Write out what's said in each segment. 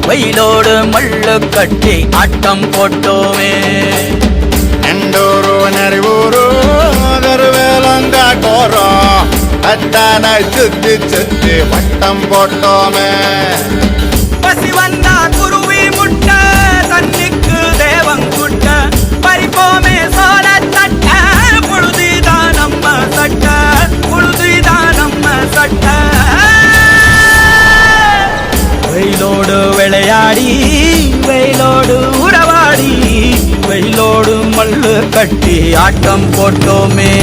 வெயிலோடு மல்லு கட்டி ஆட்டம் போட்டோமே. எண்டூரு நெறிவூரு வேலங்காட்டோரம் அத்தானை சுத்தி சுத்தி வட்டம் போட்டோமே. பசி வந்தா குருவி முட்ட தண்ணிக்கு தேவங்குட்ட பறிப்போமே சோழ தட்ட புழுதிதான் நம்ம சட்ட புழுதிதான் நம்ம சட்ட. வெயிலோடு விளையாடி வெயிலோடு உறவாடி வெயிலோடு மல்லு கட்டி ஆட்டம் போட்டோமே.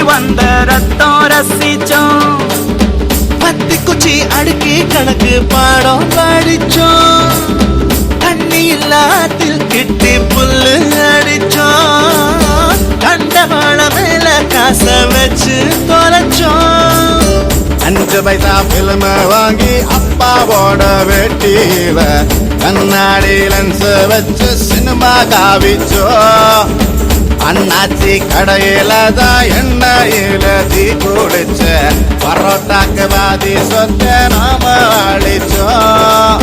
வந்த ரத்தம் ரசிச்சோம், பத்தி குச்சி அடுக்கி கணக்கு பாடம் படிச்சோம், தண்ணி இல்லாத்தில் கிட்டி புல்லு அடிச்சோம், கண்டவாள மேல காச வச்சு தொலைச்சோம். 5 பைசா பிலிம வாங்கி அப்பாவோட வெட்டியில கண்ணாடி லென்ஸ் வச்சு சினிமா காவிச்சோம். அண்ணாச்சி கடையில தான் எண்ணெயில தீ குடிச்ச பரோட்டாக்கு வாதி சொத்த நாம அழிச்சோம்.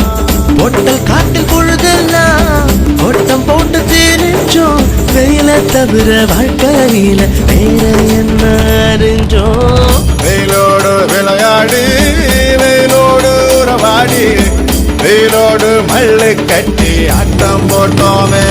பொட்டல் காட்டில் பொழுதெல்லாம் ஓட்டம் போட்டு தெரிஞ்சோம், வெயில தவிர வாழ்க்கையில வேற என்ன அறிஞ்சோம். வெயிலோடு விளையாடி வெயிலோடு உறவாடி வெயிலோடு மல்லு கட்டி ஆட்டம் போட்டோமே.